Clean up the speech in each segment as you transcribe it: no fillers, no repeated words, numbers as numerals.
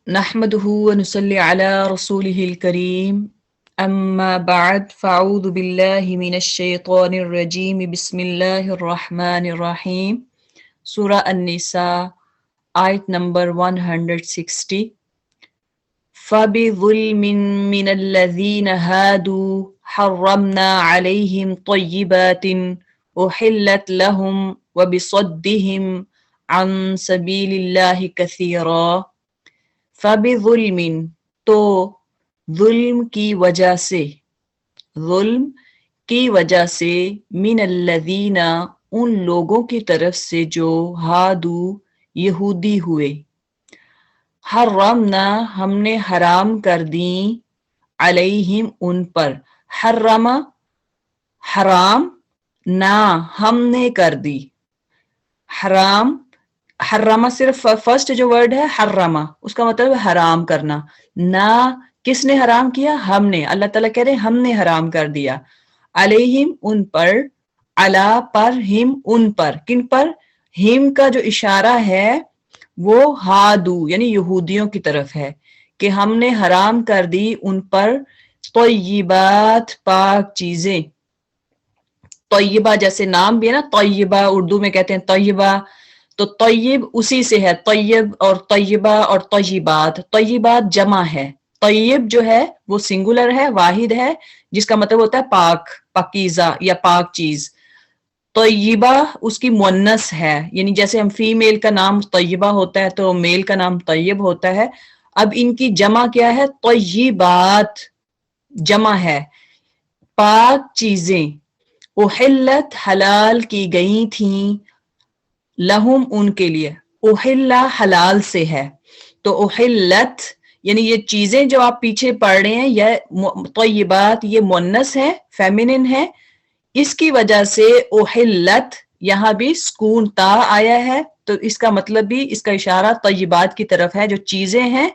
نحمده ونصلي على رسوله الكريم أما بعد فأعوذ بالله من الشيطان الرجيم بسم الله الرحمن الرحيم سورة النساء آیت نمبر 160 فبظلم من الذين هادوا حرمنا عليهم طيبات أحلت لهم وبصدهم عن سبيل الله كثيرا فَبِظُلْمٍ تو ظلم کی وجہ سے من الذین ان لوگوں کی طرف سے جو ہادو یہودی ہوئے حرمنا ہم نے حرام کر دیں علیہم ان پر حرام نہ ہم نے کر دی حرمہ صرف فرسٹ جو ورڈ ہے حرمہ اس کا مطلب ہے حرام کرنا نہ کس نے حرام کیا ہم نے اللہ تعالیٰ کہہ رہے ہم نے حرام کر دیا علیہم ان پر علا پر ہم ان پر کن پر ہم کا جو اشارہ ہے وہ ہادو یعنی یہودیوں کی طرف ہے کہ ہم نے حرام کر دی ان پر طیبات پاک چیزیں طیبہ جیسے نام بھی ہے نا طیبہ اردو میں کہتے ہیں طیبہ تو طیب اسی سے ہے طیب اور طیبہ اور طیبات جمع ہے طیب جو ہے وہ سنگولر ہے واحد ہے جس کا مطلب ہوتا ہے پاک پاکیزہ یا پاک چیز طیبہ اس کی مؤنث ہے یعنی جیسے ہم فیمیل کا نام طیبہ ہوتا ہے تو میل کا نام طیب ہوتا ہے اب ان کی جمع کیا ہے طیبات جمع ہے پاک چیزیں احلت حلال کی گئی تھیں لہم ان کے لیے احلہ حلال سے ہے تو احلت یعنی یہ چیزیں جو آپ پیچھے پڑھ رہے ہیں یہ طیبات یہ مؤنث ہے فیمینن ہے اس کی وجہ سے احلت یہاں بھی سکون تا آیا ہے تو اس کا مطلب بھی اس کا اشارہ طیبات کی طرف ہے جو چیزیں ہیں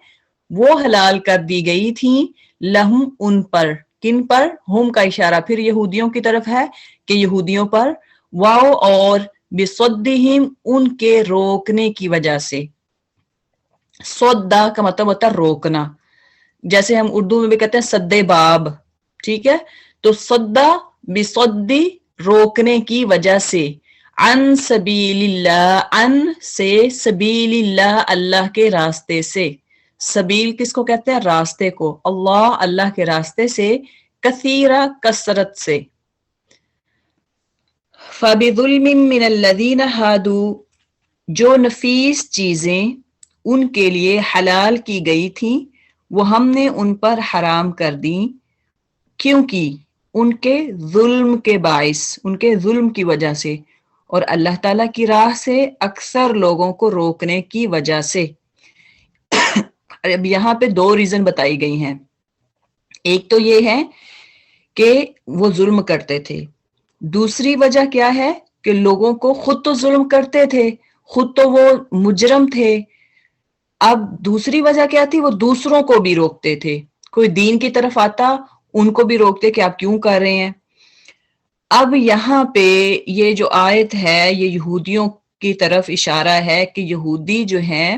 وہ حلال کر دی گئی تھیں لہم ان پر کن پر ہم کا اشارہ پھر یہودیوں کی طرف ہے کہ یہودیوں پر واو اور بصدہم ان کے روکنے کی وجہ سے صدا کا مطلب ہوتا ہے روکنا جیسے ہم اردو میں بھی کہتے ہیں سدے باب ٹھیک ہے تو صدا بصدی روکنے کی وجہ سے عن سبیل اللہ عن سے سبیل اللہ اللہ کے راستے سے سبیل کس کو کہتے ہیں راستے کو اللہ کے راستے سے کثیرہ کثرت سے فَبِظُلْمٍ مِّنَ الَّذِينَ هَادُوا جو نفیس چیزیں ان کے لیے حلال کی گئی تھیں وہ ہم نے ان پر حرام کر دیں کیونکہ ان کے ظلم کے باعث ان کے ظلم کی وجہ سے اور اللہ تعالیٰ کی راہ سے اکثر لوگوں کو روکنے کی وجہ سے اب یہاں پہ دو ریزن بتائی گئی ہیں ایک تو یہ ہے کہ وہ ظلم کرتے تھے دوسری وجہ کیا ہے کہ لوگوں کو خود تو ظلم کرتے تھے خود تو وہ مجرم تھے اب دوسری وجہ کیا تھی وہ دوسروں کو بھی روکتے تھے کوئی دین کی طرف آتا ان کو بھی روکتے کہ آپ کیوں کر رہے ہیں اب یہاں پہ یہ جو آیت ہے یہ یہودیوں کی طرف اشارہ ہے کہ یہودی جو ہیں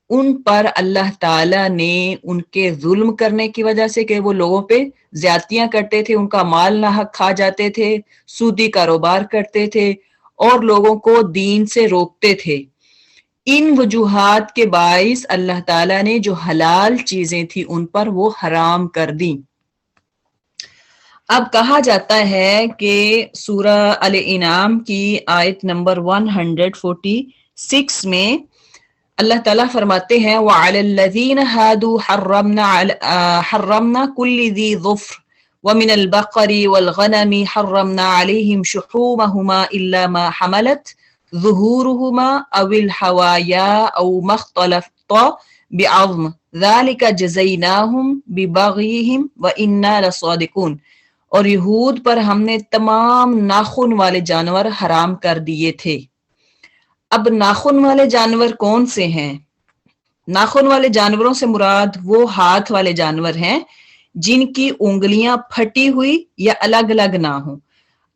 ان پر اللہ تعالیٰ نے ان کے ظلم کرنے کی وجہ سے کہ وہ لوگوں پہ زیادتیاں کرتے تھے ان کا مال ناحق کھا جاتے تھے سودی کاروبار کرتے تھے اور لوگوں کو دین سے روکتے تھے ان وجوہات کے باعث اللہ تعالیٰ نے جو حلال چیزیں تھیں ان پر وہ حرام کر دیں اب کہا جاتا ہے کہ سورہ الانعام کی آیت نمبر 146 میں اللہ تعالیٰ فرماتے ہیں وَعَلَى الَّذِينَ هَادُوا حَرَّمْنَا كُلِّ ذِي ظُفْرٍ وَمِنَ الْبَقَرِ وَالْغَنَمِ حَرَّمْنَا عَلَيْهِمْ شُحُومَهُمَا إِلَّا مَا حَمَلَتْ ظُهُورُهُمَا أَوِ الْحَوَايَا أَوْ مَا اخْتَلَطَ بِعَظْمٍ ذَلِكَ جَزَيْنَاهُمْ بِبَغْيِهِمْ وَإِنَّا لَصَادِقُونَ اور یہود پر ہم نے تمام ناخن والے جانور حرام کر دیے تھے اب ناخن والے جانور کون سے ہیں ناخن والے جانوروں سے مراد وہ ہاتھ والے جانور ہیں جن کی انگلیاں پھٹی ہوئی یا الگ الگ نہ ہوں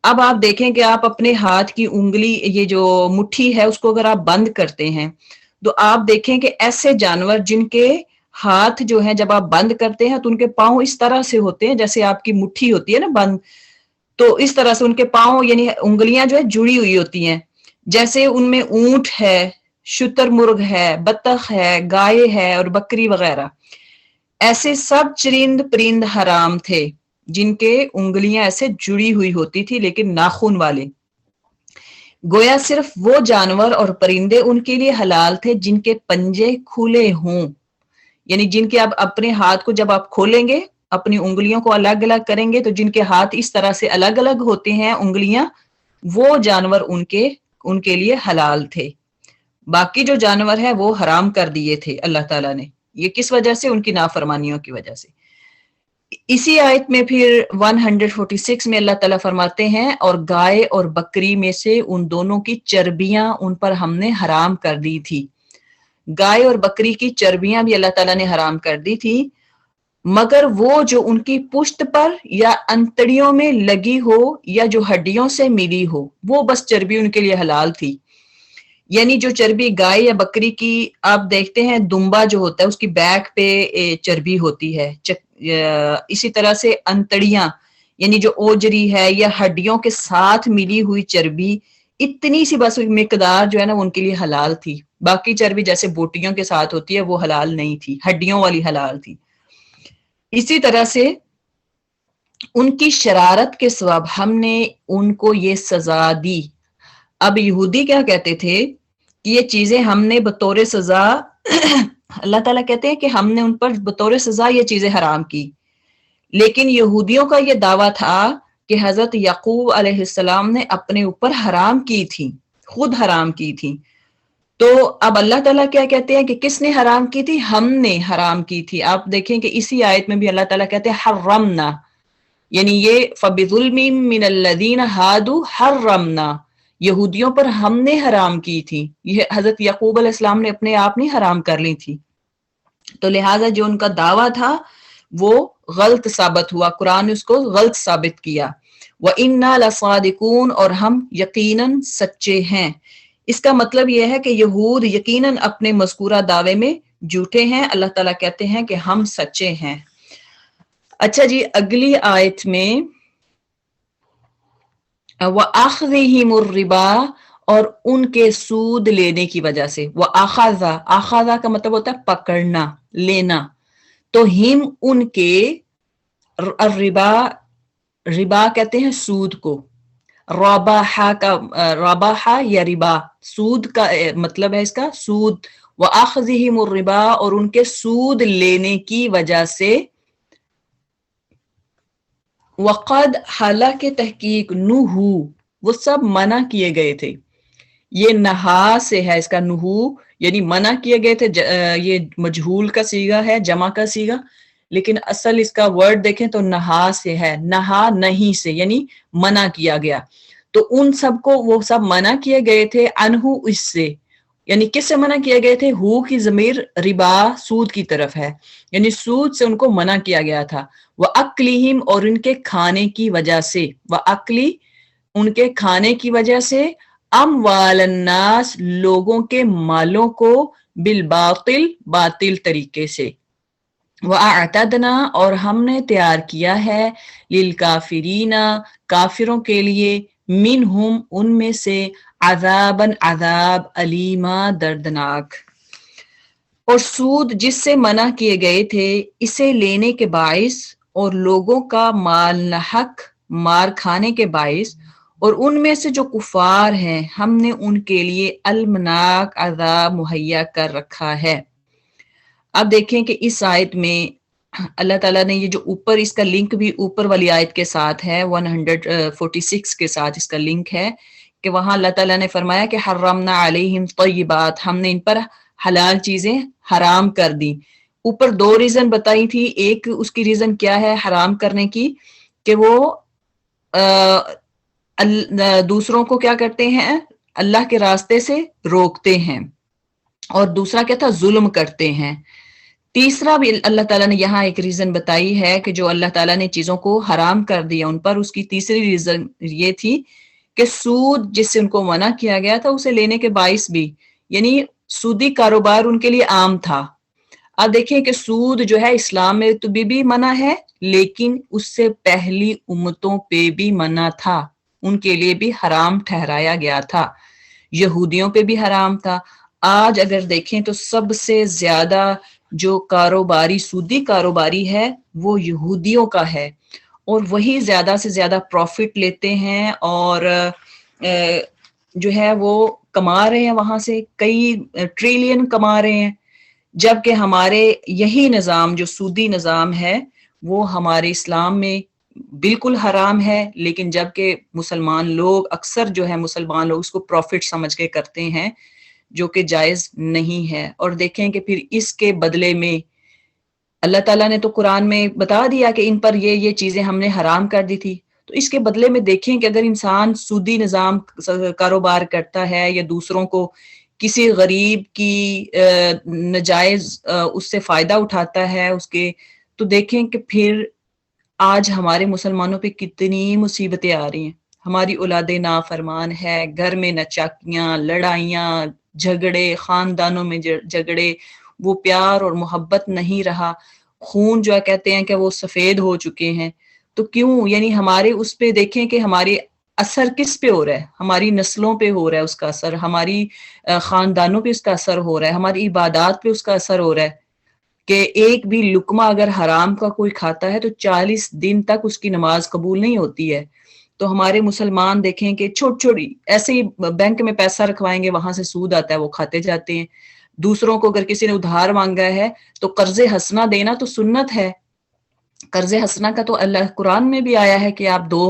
اب آپ دیکھیں کہ آپ اپنے ہاتھ کی انگلی یہ جو مٹھی ہے اس کو اگر آپ بند کرتے ہیں تو آپ دیکھیں کہ ایسے جانور جن کے ہاتھ جو ہیں جب آپ بند کرتے ہیں تو ان کے پاؤں اس طرح سے ہوتے ہیں جیسے آپ کی مٹھی ہوتی ہے نا بند، تو اس طرح سے ان کے پاؤں یعنی انگلیاں جو ہے جڑی ہوئی ہوتی ہیں، جیسے ان میں اونٹ ہے، شتر مرغ ہے، بطخ ہے، گائے ہے اور بکری وغیرہ، ایسے سب چرند پرند حرام تھے جن کے انگلیاں ایسے جڑی ہوئی ہوتی تھی لیکن ناخن والے۔ گویا صرف وہ جانور اور پرندے ان کے لیے حلال تھے جن کے پنجے کھلے ہوں، یعنی جن کے آپ اپنے ہاتھ کو جب آپ کھولیں گے، اپنی انگلیوں کو الگ الگ کریں گے تو جن کے ہاتھ اس طرح سے الگ الگ ہوتے ہیں انگلیاں، وہ جانور ان کے لیے حلال تھے۔ باقی جو جانور ہیں وہ حرام کر دیے تھے اللہ تعالیٰ نے۔ یہ کس وجہ سے؟ ان کی نافرمانیوں کی وجہ سے۔ اسی آیت میں پھر 146 میں اللہ تعالیٰ فرماتے ہیں اور گائے اور بکری میں سے ان دونوں کی چربیاں ان پر ہم نے حرام کر دی تھی۔ گائے اور بکری کی چربیاں بھی اللہ تعالیٰ نے حرام کر دی تھی، مگر وہ جو ان کی پشت پر یا انتڑیوں میں لگی ہو یا جو ہڈیوں سے ملی ہو، وہ بس چربی ان کے لیے حلال تھی۔ یعنی جو چربی گائے یا بکری کی آپ دیکھتے ہیں، دمبا جو ہوتا ہے اس کی بیک پہ چربی ہوتی ہے، اسی طرح سے انتڑیاں یعنی جو اوجری ہے یا ہڈیوں کے ساتھ ملی ہوئی چربی، اتنی سی بس مقدار جو ہے نا ان کے لیے حلال تھی۔ باقی چربی جیسے بوٹیوں کے ساتھ ہوتی ہے وہ حلال نہیں تھی، ہڈیوں والی حلال تھی۔ اسی طرح سے ان کی شرارت کے سبب ہم نے ان کو یہ سزا دی۔ اب یہودی کیا کہتے تھے کہ یہ چیزیں ہم نے بطور سزا اللہ تعالیٰ کہتے ہیں کہ ہم نے ان پر بطور سزا یہ چیزیں حرام کی، لیکن یہودیوں کا یہ دعویٰ تھا کہ حضرت یعقوب علیہ السلام نے اپنے اوپر حرام کی تھی، خود حرام کی تھی۔ تو اب اللہ تعالیٰ کیا کہتے ہیں کہ کس نے حرام کی تھی؟ ہم نے حرام کی تھی۔ آپ دیکھیں کہ اسی آیت میں بھی اللہ تعالیٰ کہتے ہیں حرمنا، یعنی یہ فَبِظُلْمٍ مِّنَ الَّذِينَ هَادُوا حَرَّمْنَا، یہودیوں پر ہم نے حرام کی تھی، یہ حضرت یعقوب علیہ السلام نے اپنے آپ نہیں حرام کر لی تھی۔ تو لہٰذا جو ان کا دعویٰ تھا وہ غلط ثابت ہوا، قرآن نے اس کو غلط ثابت کیا۔ وَإِنَّا لَصَادِقُونَ، اور ہم یقیناً سچے ہیں۔ اس کا مطلب یہ ہے کہ یہود یقیناً اپنے مذکورہ دعوے میں جھوٹے ہیں، اللہ تعالیٰ کہتے ہیں کہ ہم سچے ہیں۔ اچھا جی، اگلی آیت میں وَأَخْذِهِمُ الرِّبَا، اور ان کے سود لینے کی وجہ سے۔ وَأَخَذَ کا مطلب ہوتا ہے پکڑنا، لینا، تو ہم ان کے، الربا، ربا کہتے ہیں سود کو، رباح یا ربا، سود کا مطلب ہے اس کا سود۔ وَأَخْذِهِمُ الرِّبَا، اور ان کے سود لینے کی وجہ سے۔ وقد، حالانکہ تحقیق، نہو، وہ سب منع کیے گئے تھے۔ یہ نہا سے ہے، اس کا نہو یعنی منع کیے گئے تھے، یہ مجہول کا صیغہ ہے، جمع کا صیغہ، لیکن اصل اس کا ورڈ دیکھیں تو نہا سے ہے، نہا نہیں سے یعنی منع کیا گیا۔ تو ان سب کو وہ سب منع کیے گئے تھے، انہو، اس سے، یعنی کس سے منع کیے گئے تھے؟ ہو کی ضمیر ربا، سود کی طرف ہے، یعنی سود سے ان کو منع کیا گیا تھا۔ وَأَكْلِهِمْ، اور ان کے کھانے کی وجہ سے، وَأَكْلِ، ان کے کھانے کی وجہ سے، اموال الناس، لوگوں کے مالوں کو، بالباطل، باطل طریقے سے۔ وَأَعْتَدْنَا، اور ہم نے تیار کیا ہے، لِلْكَافِرِينَ، کافروں کے لیے، منہم، ان میں سے، عذاباً، عذاب، علیما، دردناک۔ اور سود جس سے منع کیے گئے تھے، اسے لینے کے باعث اور لوگوں کا مال ناحق مار کھانے کے باعث، اور ان میں سے جو کفار ہیں ہم نے ان کے لیے المناک عذاب مہیا کر رکھا ہے۔ اب دیکھیں کہ اس آیت میں اللہ تعالیٰ نے یہ جو اوپر، اس کا لنک بھی اوپر والی آیت کے ساتھ ہے، 146 کے ساتھ اس کا لنک ہے، کہ وہاں اللہ تعالیٰ نے فرمایا کہ حرمنا علیہم طیبات، ہم نے ان پر حلال چیزیں حرام کر دی۔ اوپر دو ریزن بتائی تھی، ایک اس کی ریزن کیا ہے حرام کرنے کی، کہ وہ دوسروں کو کیا کرتے ہیں؟ اللہ کے راستے سے روکتے ہیں، اور دوسرا کیا تھا؟ ظلم کرتے ہیں۔ تیسرا بھی اللہ تعالیٰ نے یہاں ایک ریزن بتائی ہے کہ جو اللہ تعالیٰ نے چیزوں کو حرام کر دیا ان پر، اس کی تیسری ریزن یہ تھی کہ سود جس سے ان کو منع کیا گیا تھا اسے لینے کے باعث بھی، یعنی سودی کاروبار ان کے لیے عام تھا۔ اب دیکھیں کہ سود جو ہے اسلام میں تو بھی منع ہے، لیکن اس سے پہلی امتوں پہ بھی منع تھا، ان کے لیے بھی حرام ٹھہرایا گیا تھا، یہودیوں پہ بھی حرام تھا۔ آج اگر دیکھیں تو سب سے زیادہ جو کاروباری سودی کاروباری ہے وہ یہودیوں کا ہے، اور وہی زیادہ سے زیادہ پروفٹ لیتے ہیں، اور جو ہے وہ کما رہے ہیں، وہاں سے کئی ٹریلین کما رہے ہیں، جبکہ ہمارے یہی نظام جو سودی نظام ہے وہ ہمارے اسلام میں بالکل حرام ہے، لیکن جبکہ مسلمان لوگ اکثر جو ہے مسلمان لوگ اس کو پروفٹ سمجھ کے کرتے ہیں، جو کہ جائز نہیں ہے۔ اور دیکھیں کہ پھر اس کے بدلے میں اللہ تعالیٰ نے تو قرآن میں بتا دیا کہ ان پر یہ چیزیں ہم نے حرام کر دی تھی، تو اس کے بدلے میں دیکھیں کہ اگر انسان سودی نظام کاروبار کرتا ہے یا دوسروں کو کسی غریب کی نجائز اس سے فائدہ اٹھاتا ہے اس کے، تو دیکھیں کہ پھر آج ہمارے مسلمانوں پہ کتنی مصیبتیں آ رہی ہیں، ہماری اولادیں نافرمان ہے، گھر میں نچاکیاں، لڑائیاں، جھگڑے، خاندانوں میں جھگڑے، وہ پیار اور محبت نہیں رہا، خون جو ہے کہتے ہیں کہ وہ سفید ہو چکے ہیں۔ تو کیوں؟ یعنی ہمارے اس پہ دیکھیں کہ ہمارے اثر کس پہ ہو رہا ہے، ہماری نسلوں پہ ہو رہا ہے اس کا اثر، ہماری خاندانوں پہ اس کا اثر ہو رہا ہے، ہماری عبادات پہ اس کا اثر ہو رہا ہے کہ ایک بھی لقمہ اگر حرام کا کوئی کھاتا ہے تو 40 دن تک اس کی نماز قبول نہیں ہوتی ہے۔ تو ہمارے مسلمان دیکھیں کہ چھوٹی ایسے ہی بینک میں پیسہ رکھوائیں گے، وہاں سے سود آتا ہے، وہ کھاتے جاتے ہیں۔ دوسروں کو اگر کسی نے ادھار مانگا ہے تو قرض حسنہ دینا تو سنت ہے، قرض حسنہ کا تو اللہ قرآن میں بھی آیا ہے کہ آپ دو،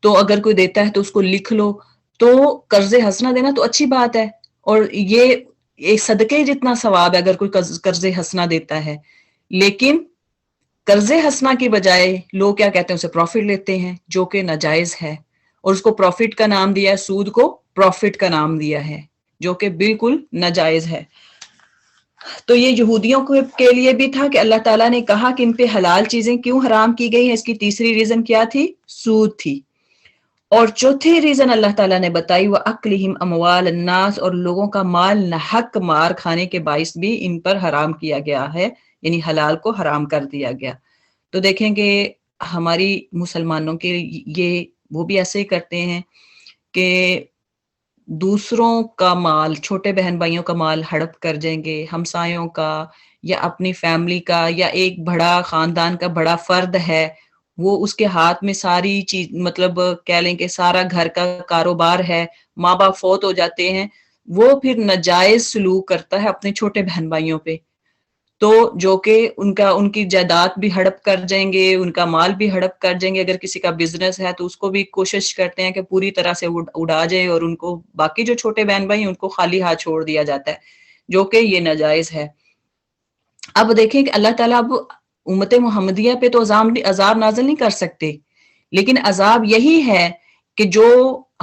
تو اگر کوئی دیتا ہے تو اس کو لکھ لو، تو قرض حسنہ دینا تو اچھی بات ہے، اور یہ ایک صدقے جتنا ثواب ہے اگر کوئی قرض حسنہ دیتا ہے۔ لیکن قرض حسنہ کی بجائے لوگ کیا کہتے ہیں، اسے پروفٹ لیتے ہیں، جو کہ ناجائز ہے، اور اس کو پروفٹ کا نام دیا ہے، سود کو پروفٹ کا نام دیا ہے، جو کہ بالکل ناجائز ہے۔ تو یہ یہودیوں کے لیے بھی تھا کہ اللہ تعالیٰ نے کہا کہ ان پہ حلال چیزیں کیوں حرام کی گئی ہیں، اس کی تیسری ریزن کیا تھی؟ سود تھی۔ اور چوتھی ریزن اللہ تعالیٰ نے بتائی وَأَكْلِهِمْ أَمْوَالَ النَّاسِ، اور لوگوں کا مال ناحق مار کھانے کے باعث بھی ان پر حرام کیا گیا ہے، یعنی حلال کو حرام کر دیا گیا۔ تو دیکھیں کہ ہماری مسلمانوں کے یہ وہ بھی ایسے ہی کرتے ہیں کہ دوسروں کا مال، چھوٹے بہن بھائیوں کا مال ہڑپ کر جائیں گے، ہمسایوں کا یا اپنی فیملی کا، یا ایک بڑا خاندان کا بڑا فرد ہے، وہ اس کے ہاتھ میں ساری چیز، مطلب کہہ لیں کہ سارا گھر کا کاروبار ہے، ماں باپ فوت ہو جاتے ہیں، وہ پھر ناجائز سلوک کرتا ہے اپنے چھوٹے بہن بھائیوں پہ، تو جو کہ ان کی جائیداد بھی ہڑپ کر جائیں گے، ان کا مال بھی ہڑپ کر جائیں گے۔ اگر کسی کا بزنس ہے تو اس کو بھی کوشش کرتے ہیں کہ پوری طرح سے اڑا جائے، اور ان کو باقی جو چھوٹے بہن بھائی ان کو خالی ہاتھ چھوڑ دیا جاتا ہے، جو کہ یہ ناجائز ہے۔ اب دیکھیں کہ اللہ تعالیٰ اب امت محمدیہ پہ تو عذاب نازل نہیں کر سکتے، لیکن عذاب یہی ہے کہ جو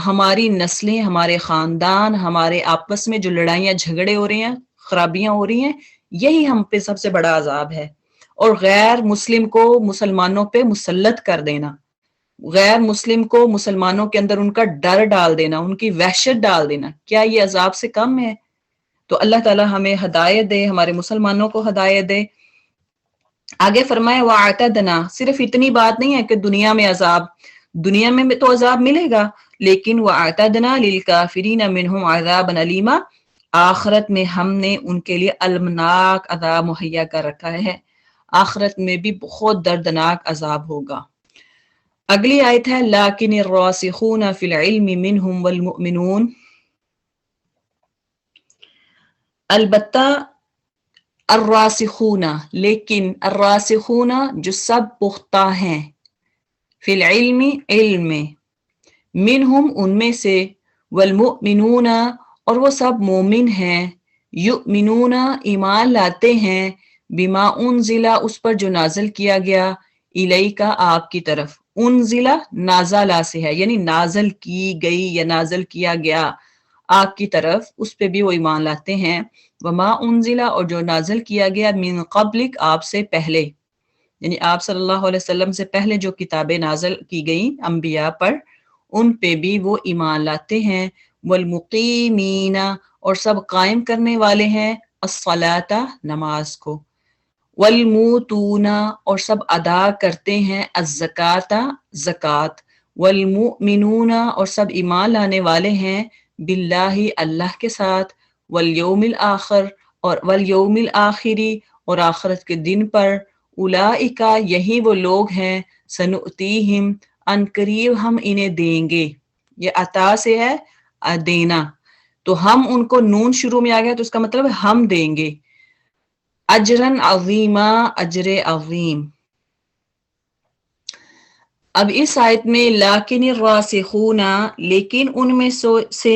ہماری نسلیں، ہمارے خاندان، ہمارے آپس میں جو لڑائیاں جھگڑے ہو رہے ہیں، خرابیاں ہو رہی ہیں، یہی ہم پہ سب سے بڑا عذاب ہے۔ اور غیر مسلم کو مسلمانوں پہ مسلط کر دینا، غیر مسلم کو مسلمانوں کے اندر ان کا ڈر ڈال دینا، ان کی وحشت ڈال دینا، کیا یہ عذاب سے کم ہے؟ تو اللہ تعالیٰ ہمیں ہدایت دے، ہمارے مسلمانوں کو ہدایت دے۔ آگے فرمائے وَاعْتَدْنَا، صرف اتنی بات نہیں ہے کہ دنیا میں عذاب، دنیا میں تو عذاب ملے گا، لیکن وَاعْتَدْنَا لِلْكَافِرِينَ مِنْهُمْ عَذَابًا أَلِيمًا، آخرت میں ہم نے ان کے لیے المناک عذاب مہیا کر رکھا ہے، آخرت میں بھی بہت دردناک عذاب ہوگا۔ اگلی آیت ہے لَٰكِنِ الرَّاسِخُونَ فِي الْعِلْمِ مِنْهُمْ وَالْمُؤْمِنُونَ، البتہ الراسخون، لیکن الراسخون جو سب پختہ ہیں، فی العلم علم میں، منہم ان میں سے، والمؤمنون اور وہ سب مومن ہیں، یؤمنون ایمان لاتے ہیں، بما انزلہ اس پر جو نازل کیا گیا، الیکا آپ کی طرف، انزلہ نازلہ سے ہے، یعنی نازل کی گئی یا نازل کیا گیا آپ کی طرف، اس پہ بھی وہ ایمان لاتے ہیں، وما انزلہ اور جو نازل کیا گیا، من قبلک آپ سے پہلے، یعنی آپ صلی اللہ علیہ وسلم سے پہلے جو کتابیں نازل کی گئیں انبیاء پر، ان پہ بھی وہ ایمان لاتے ہیں، والمقیمین اور سب قائم کرنے والے ہیں، الصلاۃ نماز کو، والموتونا اور سب ادا کرتے ہیں الزکاۃ زکات، والمؤمنون اور سب ایمان لانے والے ہیں باللہ اللہ کے ساتھ، والیوم الآخر اور والیوم الآخری اور آخرت کے دن پر، اولئک یہی وہ لوگ ہیں سنؤتیہم ان قریب ہم انہیں دیں گے، یہ عطا سے ہے دینا، تو ہم ان کو نون شروع میں آ گیا تو اس کا مطلب ہے ہم دیں گے، اجرن عظیما اجر عظیم۔ اب اس آیت میں لیکن الراسخون لیکن ان میں سے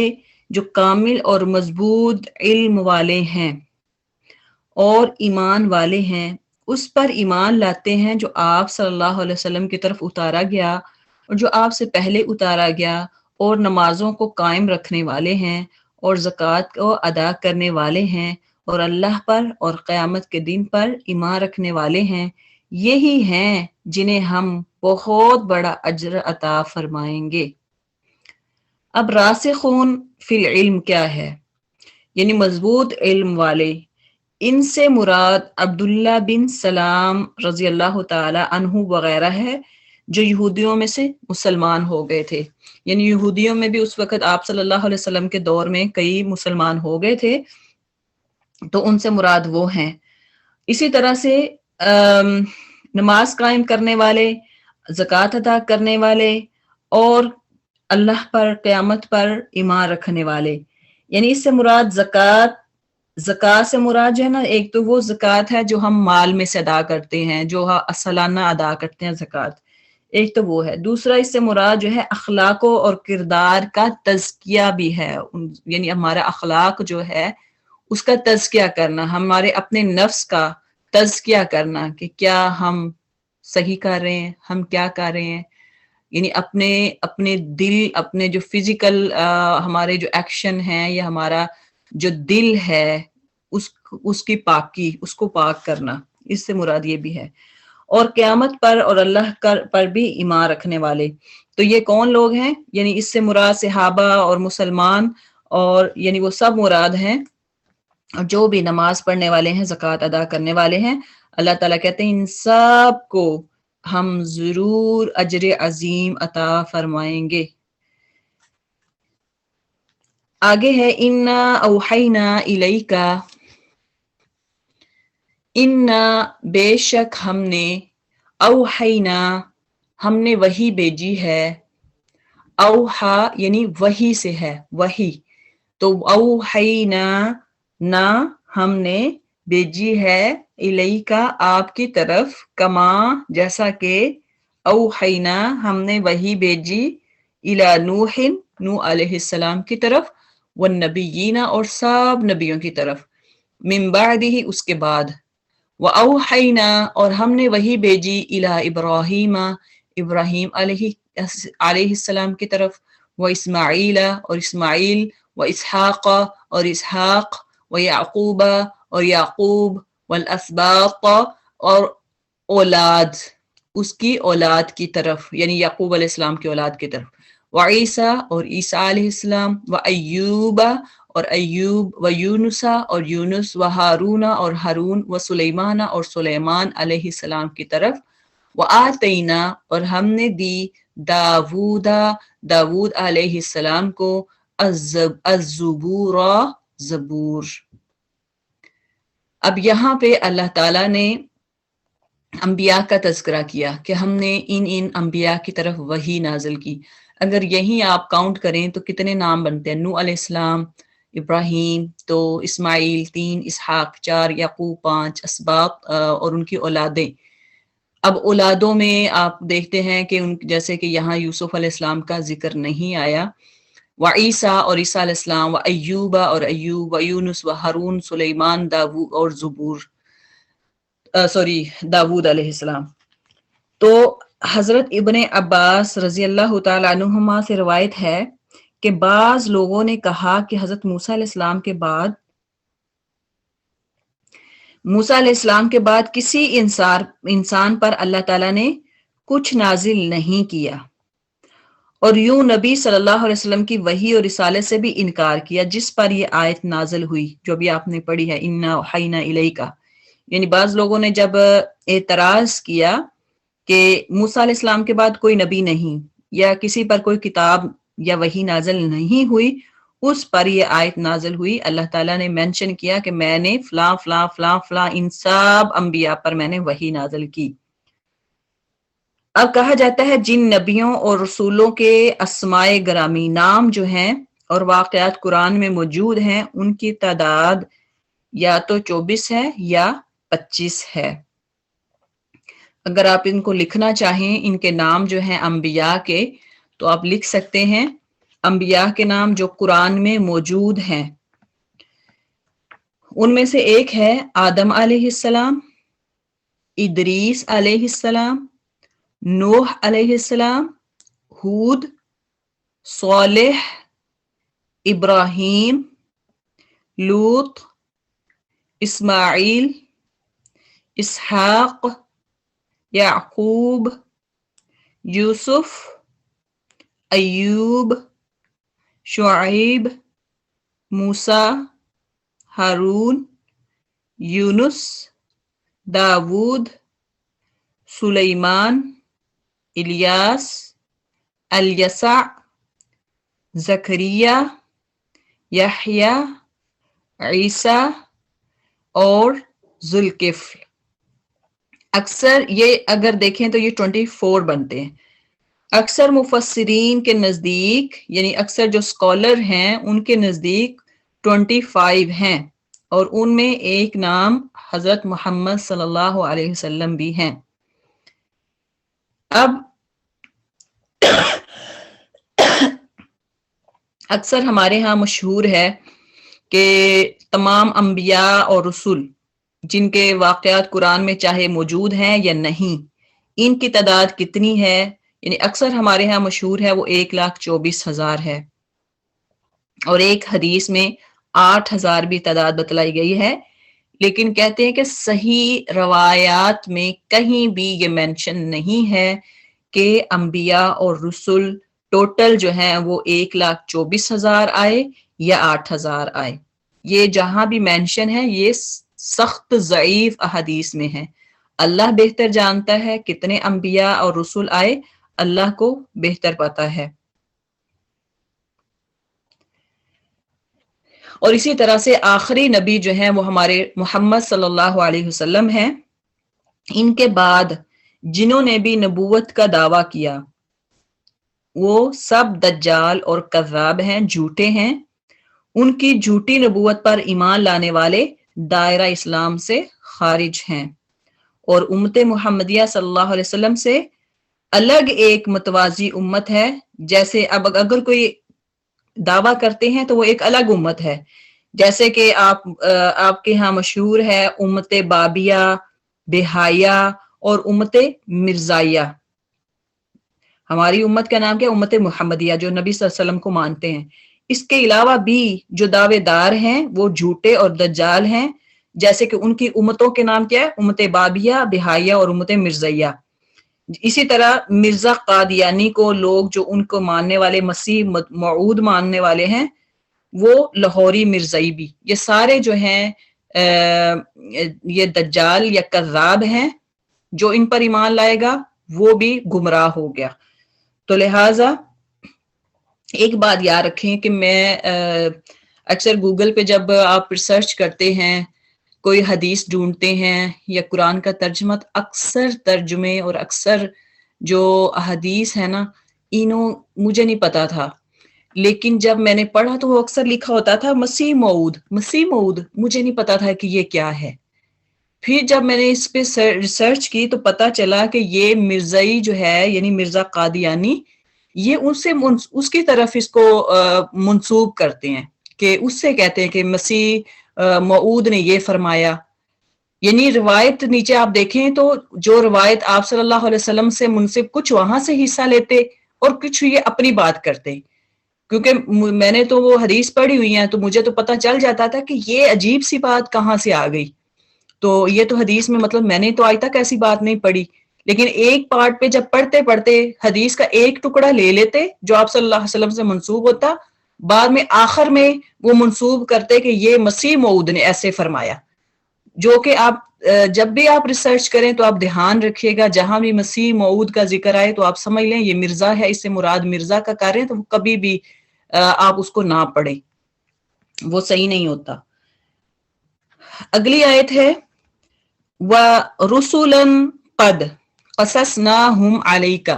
جو کامل اور مضبوط علم والے ہیں اور ایمان والے ہیں، اس پر ایمان لاتے ہیں جو آپ صلی اللہ علیہ وسلم کی طرف اتارا گیا اور جو آپ سے پہلے اتارا گیا، اور نمازوں کو قائم رکھنے والے ہیں اور زکوٰۃ کو ادا کرنے والے ہیں اور اللہ پر اور قیامت کے دن پر ایمان رکھنے والے ہیں، یہی ہیں جنہیں ہم بہت بڑا اجر عطا فرمائیں گے۔ اب راسخون فی العلم کیا ہے؟ یعنی مضبوط علم والے، ان سے مراد عبداللہ بن سلام رضی اللہ تعالی عنہ وغیرہ ہے جو یہودیوں میں سے مسلمان ہو گئے تھے، یعنی یہودیوں میں بھی اس وقت آپ صلی اللہ علیہ وسلم کے دور میں کئی مسلمان ہو گئے تھے، تو ان سے مراد وہ ہیں۔ اسی طرح سے نماز قائم کرنے والے، زکوٰۃ ادا کرنے والے اور اللہ پر قیامت پر ایمان رکھنے والے، یعنی اس سے مراد زکوٰۃ سے مراد جو ہے نا، ایک تو وہ زکوٰۃ ہے جو ہم مال میں سے ادا کرتے ہیں، جو سالانہ ادا کرتے ہیں زکوٰۃ، ایک تو وہ ہے۔ دوسرا اس سے مراد جو ہے اخلاق اور کردار کا تزکیہ بھی ہے، یعنی ہمارا اخلاق جو ہے اس کا تزکیہ کرنا، ہمارے اپنے نفس کا تزکیہ کرنا کہ کیا ہم صحیح کر رہے ہیں، ہم کیا کر رہے ہیں، یعنی اپنے دل، اپنے جو فزیکل ہمارے جو ایکشن ہیں یا ہمارا جو دل ہے اس کی پاکی، اس کو پاک کرنا، اس سے مراد یہ بھی ہے۔ اور قیامت پر اور اللہ پر بھی ایمان رکھنے والے، تو یہ کون لوگ ہیں؟ یعنی اس سے مراد صحابہ اور مسلمان، اور یعنی وہ سب مراد ہیں جو بھی نماز پڑھنے والے ہیں، زکوٰۃ ادا کرنے والے ہیں۔ اللہ تعالیٰ کہتے ہیں ان سب کو ہم ضرور اجر عظیم عطا فرمائیں گے۔ آگے ہے انا اوحینا الیکا، انا بے شک ہم نے، اوحینا ہم نے وحی بھیجی ہے، اوحا یعنی وحی سے ہے، وحی، تو اوحینا نہ ہم نے بھیجی ہے، الیکا آپ کی طرف، کما جیسا کہ، اوحینا ہم نے وحی بھیجی، الی نوح نوح علیہ السلام کی طرف، والنبیین اور سب نبیوں کی طرف، من بعدہ اس کے بعد، وَأَوْحَيْنَا اور ہم نے وحی بھیجی الی ابراہیم ابراہیم علیہ السلام کی طرف، وَإِسْمَاعِيلَ اور اسماعیل، وَإِسْحَاقَ اور اسحاق، وَيَعْقُوبَ اور یعقوب، وَالْأَسْبَاطَ اور اولاد، اس کی اولاد کی طرف، یعنی یعقوب علیہ السلام کی اولاد کی طرف، وعیسیٰ اور عیسیٰ علیہ السلام، وایوب اور ایوب، ویونس اور یونس، وہارون اور ہارون، وسلیمان اور سلیمان علیہ السلام کی طرف، وآتینا اور ہم نے دی داود علیہ السلام کو الزبور زبور۔ اب یہاں پہ اللہ تعالیٰ نے انبیاء کا تذکرہ کیا کہ ہم نے ان انبیاء کی طرف وحی نازل کی۔ اگر یہیں آپ کاؤنٹ کریں تو کتنے نام بنتے ہیں؟ نوح علیہ السلام، ابراہیم، تو اسماعیل 3، اسحاق 4، یعقوب 5، اسباط اور ان کی اولادیں۔ اب اولادوں میں آپ دیکھتے ہیں کہ جیسے کہ یہاں یوسف علیہ السلام کا ذکر نہیں آیا، وعیسیٰ اور عیسیٰ علیہ السلام، وایوب اور ایوب، ویونس، وہارون، سلیمان، داود اور داود علیہ السلام۔ تو حضرت ابن عباس رضی اللہ تعالی عنہما سے روایت ہے کہ بعض لوگوں نے کہا کہ حضرت موسیٰ علیہ السلام کے بعد کسی انسان پر اللہ تعالیٰ نے کچھ نازل نہیں کیا، اور یوں نبی صلی اللہ علیہ وسلم کی وحی اور رسالت سے بھی انکار کیا، جس پر یہ آیت نازل ہوئی جو بھی آپ نے پڑھی ہے، انا اوحینا الیکا، یعنی بعض لوگوں نے جب اعتراض کیا کہ موسیٰ علیہ السلام کے بعد کوئی نبی نہیں یا کسی پر کوئی کتاب یا وحی نازل نہیں ہوئی، اس پر یہ آیت نازل ہوئی. اللہ تعالیٰ نے مینشن کیا کہ میں نے فلاں فلاں فلاں فلاں ان سب انبیاء پر میں نے وحی نازل کی. اب کہا جاتا ہے جن نبیوں اور رسولوں کے اسماء گرامی نام جو ہیں اور واقعات قرآن میں موجود ہیں ان کی تعداد یا تو 24 ہے یا 25 ہے. اگر آپ ان کو لکھنا چاہیں ان کے نام جو ہیں انبیاء کے تو آپ لکھ سکتے ہیں انبیاء کے نام جو قرآن میں موجود ہیں. ان میں سے ایک ہے آدم علیہ السلام، ادریس علیہ السلام، نوح علیہ السلام، ہود، صالح، ابراہیم، لوط، اسماعیل، اسحاق، یعقوب، یوسف، ایوب، شعیب، موسیٰ، ہارون، یونس، داود، سلیمان، الیاس، الیسع، زکریا، یحییٰ، عیسیٰ اور ذوالکفل. اکثر یہ اگر دیکھیں تو یہ 24 بنتے ہیں. اکثر مفسرین کے نزدیک یعنی اکثر جو اسکالر ہیں ان کے نزدیک 25 ہیں اور ان میں ایک نام حضرت محمد صلی اللہ علیہ وسلم بھی ہیں. اب اکثر ہمارے ہاں مشہور ہے کہ تمام انبیاء اور رسول جن کے واقعات قرآن میں چاہے موجود ہیں یا نہیں ان کی تعداد کتنی ہے، یعنی اکثر ہمارے ہاں مشہور ہے وہ 1,24,000 ہے اور ایک حدیث میں 8,000 بھی تعداد بتلائی گئی ہے. لیکن کہتے ہیں کہ صحیح روایات میں کہیں بھی یہ مینشن نہیں ہے کہ انبیاء اور رسول ٹوٹل جو ہیں وہ 1,24,000 آئے یا 8,000 آئے. یہ جہاں بھی مینشن ہے یہ سخت ضعیف احادیث میں ہے. اللہ بہتر جانتا ہے کتنے انبیاء اور رسول آئے، اللہ کو بہتر پتا ہے. اور اسی طرح سے آخری نبی جو ہیں وہ ہمارے محمد صلی اللہ علیہ وسلم ہیں. ان کے بعد جنہوں نے بھی نبوت کا دعویٰ کیا وہ سب دجال اور کذاب ہیں، جھوٹے ہیں. ان کی جھوٹی نبوت پر ایمان لانے والے دائرہ اسلام سے خارج ہیں اور امت محمدیہ صلی اللہ علیہ وسلم سے الگ ایک متوازی امت ہے. جیسے اب اگر کوئی دعویٰ کرتے ہیں تو وہ ایک الگ امت ہے، جیسے کہ آپ کے ہاں مشہور ہے امت بابیہ، بہائیہ اور امت مرزائیہ. ہماری امت کا نام کیا؟ امت محمدیہ، جو نبی صلی اللہ علیہ وسلم کو مانتے ہیں. اس کے علاوہ بھی جو دعوے دار ہیں وہ جھوٹے اور دجال ہیں، جیسے کہ ان کی امتوں کے نام کیا ہے؟ امت بابیہ، بہائیہ اور امت مرزائیہ. اسی طرح مرزا قادیانی کو لوگ جو ان کو ماننے والے مسیح موعود ماننے والے ہیں وہ لاہوری مرزائی بھی، یہ سارے جو ہیں یہ دجال یا کذاب ہیں. جو ان پر ایمان لائے گا وہ بھی گمراہ ہو گیا. تو لہٰذا ایک بات یاد رکھیں کہ میں اکثر گوگل پہ جب آپ ریسرچ کرتے ہیں کوئی حدیث ڈھونڈتے ہیں یا قرآن کا ترجمہ، اکثر ترجمے اور اکثر جو حدیث ہے نا مجھے نہیں پتا تھا، لیکن جب میں نے پڑھا تو وہ اکثر لکھا ہوتا تھا مسیح موعود، مسیح موعود. مجھے نہیں پتا تھا کہ یہ کیا ہے. پھر جب میں نے اس پہ ریسرچ کی تو پتا چلا کہ یہ مرزائی جو ہے یعنی مرزا قادیانی یہ اس کی طرف اس کو منسوب کرتے ہیں کہ اس سے کہتے ہیں کہ مسیح موعود نے یہ فرمایا. یعنی روایت نیچے آپ دیکھیں تو جو روایت آپ صلی اللہ علیہ وسلم سے منسب کچھ وہاں سے حصہ لیتے اور کچھ یہ اپنی بات کرتے، کیونکہ میں نے تو وہ حدیث پڑھی ہوئی ہیں تو مجھے تو پتہ چل جاتا تھا کہ یہ عجیب سی بات کہاں سے آ گئی. تو یہ تو حدیث میں مطلب میں نے تو آج تک ایسی بات نہیں پڑھی، لیکن ایک پارٹ پہ جب پڑھتے پڑھتے حدیث کا ایک ٹکڑا لے لیتے جو آپ صلی اللہ علیہ وسلم سے منسوب ہوتا، بعد میں آخر میں وہ منسوب کرتے کہ یہ مسیح موعود نے ایسے فرمایا. جو کہ آپ جب بھی آپ ریسرچ کریں تو آپ دھیان رکھیے گا، جہاں بھی مسیح موعود کا ذکر آئے تو آپ سمجھ لیں یہ مرزا ہے، اس سے مراد مرزا کا کر رہے ہیں، تو کبھی بھی آپ اس کو نہ پڑھیں، وہ صحیح نہیں ہوتا۔ اگلی آیت ہے وَرُسُلًا قَدْ قَصَصْنَاهُمْ عَلَيْكَ،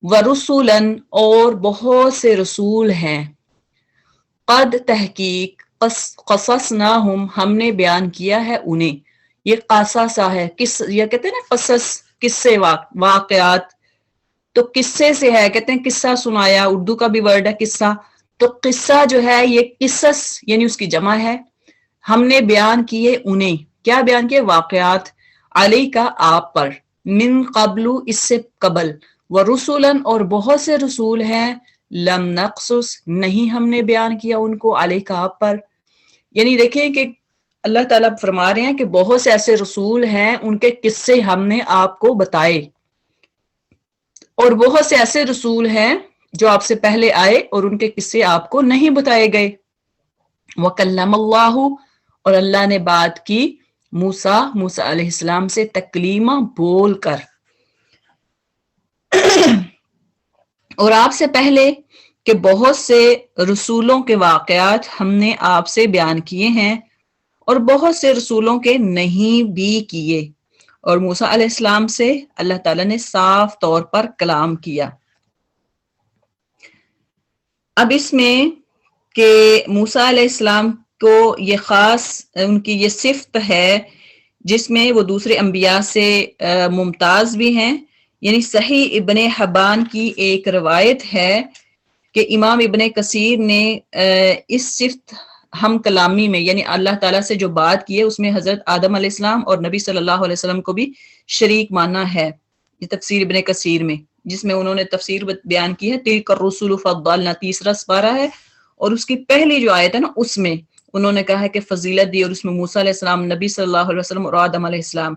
وَرُسُلًا اور بہت سے رسول ہیں، قد تحقیق، قصصناہم ہم نے بیان کیا ہے انہیں، یہ قصصا ہے، یہ کہتے ہیں نا قصص، قصے، واقعات، تو قصے سے ہے، کہتے ہیں قصہ سنایا، اردو کا بھی ورڈ ہے قصہ، تو قصہ جو ہے یہ قصص یعنی اس کی جمع ہے، ہم نے بیان کیے انہیں، کیا بیان کیے؟ واقعات، علی کا آپ پر، من قبل اس سے قبل، ورسولن اور بہت سے رسول ہیں، لم نقصص نہیں ہم نے بیان کیا ان کو، علی کا آپ پر، یعنی دیکھیں کہ اللہ تعالیٰ فرما رہے ہیں کہ بہت سے ایسے رسول ہیں ان کے قصے ہم نے آپ کو بتائے، اور بہت سے ایسے رسول ہیں جو آپ سے پہلے آئے اور ان کے قصے آپ کو نہیں بتائے گئے۔ وَكَلَّمَ اللَّهُ اور اللہ نے بات کی موسیٰ علیہ السلام سے تکلیمہ بول کر، اور آپ سے پہلے کہ بہت سے رسولوں کے واقعات ہم نے آپ سے بیان کیے ہیں اور بہت سے رسولوں کے نہیں بھی کیے، اور موسیٰ علیہ السلام سے اللہ تعالیٰ نے صاف طور پر کلام کیا۔ اب اس میں کہ موسیٰ علیہ السلام کو یہ خاص ان کی یہ صفت ہے جس میں وہ دوسرے انبیاء سے ممتاز بھی ہیں، یعنی صحیح ابن حبان کی ایک روایت ہے کہ امام ابن کثیر نے اس صفت ہم کلامی میں، یعنی اللہ تعالیٰ سے جو بات کی ہے اس میں حضرت آدم علیہ السلام اور نبی صلی اللہ علیہ وسلم کو بھی شریک مانا ہے، یہ تفسیر ابن کثیر میں، جس میں انہوں نے تفسیر بیان کی ہے، تلک الرسل فضلنا، تیسرا سپارہ ہے، اور اس کی پہلی جو آیت ہے نا اس میں انہوں نے کہا ہے کہ فضیلت دی، اور اس میں موسیٰ علیہ السلام، نبی صلی اللہ علیہ وسلم اور آدم علیہ السلام،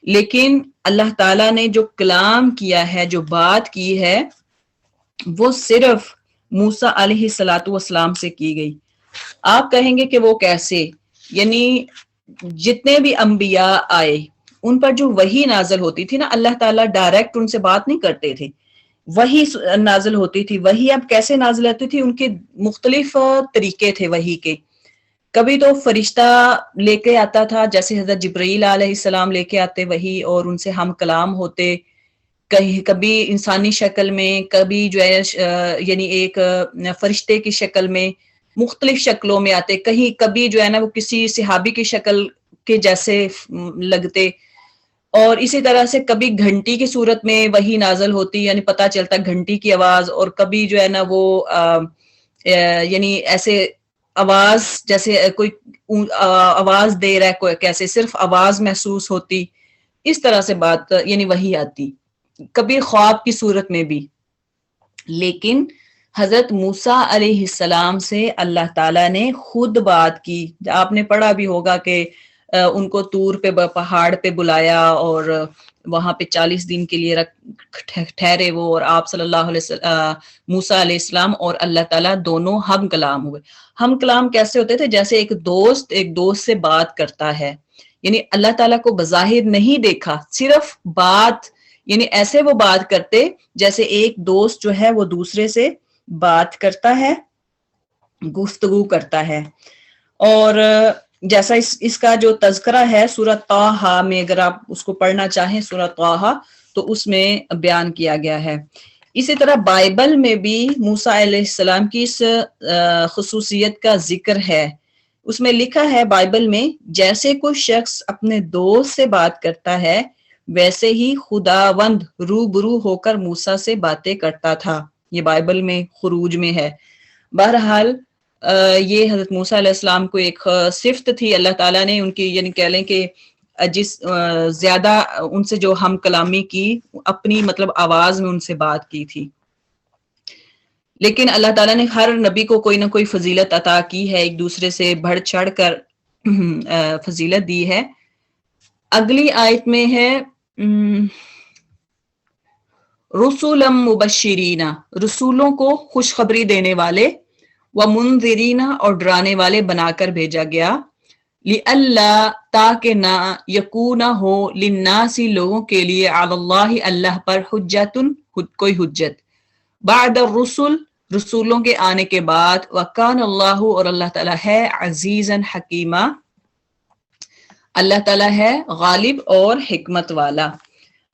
لیکن اللہ تعالیٰ نے جو کلام کیا ہے، جو بات کی ہے، وہ صرف موسیٰ علیہ السلام سے کی گئی۔ آپ کہیں گے کہ وہ کیسے؟ یعنی جتنے بھی انبیاء آئے ان پر جو وحی نازل ہوتی تھی نا، اللہ تعالیٰ ڈائریکٹ ان سے بات نہیں کرتے تھے، وحی نازل ہوتی تھی۔ وحی اب کیسے نازل ہوتی تھی؟ ان کے مختلف طریقے تھے وحی کے، کبھی تو فرشتہ لے کے آتا تھا، جیسے حضرت جبرائیل علیہ السلام لے کے آتے وحی اور ان سے ہم کلام ہوتے، کبھی انسانی شکل میں، کبھی جو ہے یعنی ایک فرشتے کی شکل میں، مختلف شکلوں میں آتے، کبھی جو ہے نا وہ کسی صحابی کی شکل کے جیسے لگتے، اور اسی طرح سے کبھی گھنٹی کی صورت میں وحی نازل ہوتی، یعنی پتہ چلتا گھنٹی کی آواز، اور کبھی جو ہے نا وہ یعنی ایسے آواز جیسے کوئی آواز دے رہا ہے، کوئی کیسے صرف آواز محسوس ہوتی، اس طرح سے بات یعنی وحی آتی، کبھی خواب کی صورت میں بھی۔ لیکن حضرت موسیٰ علیہ السلام سے اللہ تعالیٰ نے خود بات کی، آپ نے پڑھا بھی ہوگا کہ ان کو طور پہ پہاڑ پہ بلایا اور وہاں پہ 40 دن کے لیے ٹھہرے وہ، اور آپ صلی اللہ علیہ وسلم، موسیٰ علیہ السلام اور اللہ تعالیٰ دونوں ہم کلام ہوئے۔ ہم کلام کیسے ہوتے تھے؟ جیسے ایک دوست سے بات کرتا ہے، یعنی اللہ تعالیٰ کو بظاہر نہیں دیکھا، صرف بات، یعنی ایسے وہ بات کرتے جیسے ایک دوست جو ہے وہ دوسرے سے بات کرتا ہے، گفتگو کرتا ہے۔ اور جیسا اس کا جو تذکرہ ہے سورہ طٰہٰ میں، اگر آپ اس کو پڑھنا چاہیں، سورہ طٰہٰ، تو اس میں بیان کیا گیا ہے۔ اسی طرح بائبل میں بھی موسیٰ علیہ السلام کی اس خصوصیت کا ذکر ہے، اس میں لکھا ہے بائبل میں، جیسے کوئی شخص اپنے دوست سے بات کرتا ہے ویسے ہی خداوند روبرو ہو کر موسیٰ سے باتیں کرتا تھا، یہ بائبل میں خروج میں ہے۔ بہرحال یہ حضرت موسیٰ علیہ السلام کو ایک صفت تھی، اللہ تعالیٰ نے ان کی، یعنی کہہ لیں کہ جس زیادہ ان سے جو ہم کلامی کی، اپنی مطلب آواز میں ان سے بات کی تھی۔ لیکن اللہ تعالیٰ نے ہر نبی کو کوئی نہ کوئی فضیلت عطا کی ہے، ایک دوسرے سے بڑھ چڑھ کر فضیلت دی ہے۔ اگلی آیت میں ہے رسولا مبشرین، رسولوں کو خوشخبری دینے والے، ومنذرین اور ڈرانے والے بنا کر بھیجا گیا، لِأَلَّا تاکہ نہ یکون ہو للناس لوگوں کے لیے علی اللہ اللہ پر حجتن کوئی حجت بعد الرسل رسولوں کے آنے کے بعد وکان اللہ اور اللہ تعالیٰ ہے عزیزا حکیما اللہ تعالیٰ ہے غالب اور حکمت والا.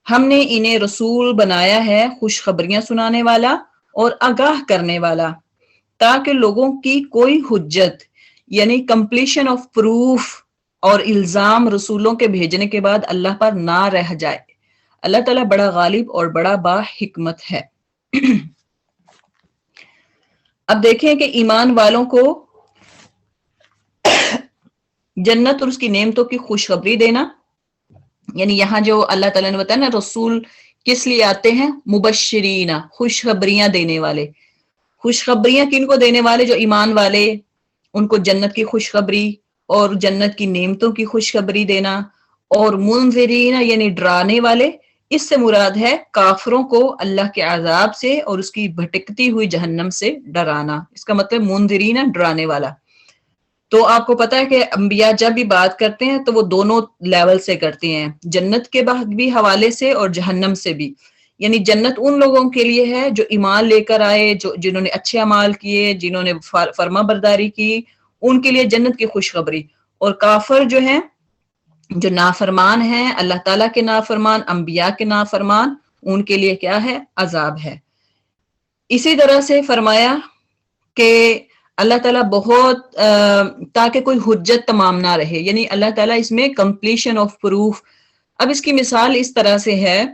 ہم نے انہیں رسول بنایا ہے خوشخبریاں سنانے والا اور آگاہ کرنے والا تاکہ لوگوں کی کوئی حجت یعنی کمپلیشن آف پروف اور الزام رسولوں کے بھیجنے کے بعد اللہ پر نہ رہ جائے. اللہ تعالیٰ بڑا غالب اور بڑا با حکمت ہے. اب دیکھیں کہ ایمان والوں کو جنت اور اس کی نعمتوں کی خوشخبری دینا، یعنی یہاں جو اللہ تعالیٰ نے بتایا نا رسول کس لیے آتے ہیں، مبشرین خوشخبریاں دینے والے. خوشخبریاں کن کو دینے والے؟ جو ایمان والے، ان کو جنت کی خوشخبری اور جنت کی نعمتوں کی خوشخبری دینا. اور منذرین یعنی ڈرانے والے، اس سے مراد ہے کافروں کو اللہ کے عذاب سے اور اس کی بھٹکتی ہوئی جہنم سے ڈرانا. اس کا مطلب منذرین ڈرانے والا. تو آپ کو پتا ہے کہ انبیاء جب بھی بات کرتے ہیں تو وہ دونوں لیول سے کرتے ہیں، جنت کے بعد بھی حوالے سے اور جہنم سے بھی. یعنی جنت ان لوگوں کے لیے ہے جو ایمان لے کر آئے، جنہوں نے اچھے اعمال کیے، جنہوں نے فرما برداری کی، ان کے لیے جنت کی خوشخبری. اور کافر جو ہیں، جو نافرمان ہیں، اللہ تعالیٰ کے نافرمان، انبیاء کے نافرمان، ان کے لیے کیا ہے؟ عذاب ہے. اسی طرح سے فرمایا کہ اللہ تعالیٰ بہت تاکہ کوئی حجت تمام نہ رہے، یعنی اللہ تعالیٰ اس میں کمپلیشن آف پروف. اب اس کی مثال اس طرح سے ہے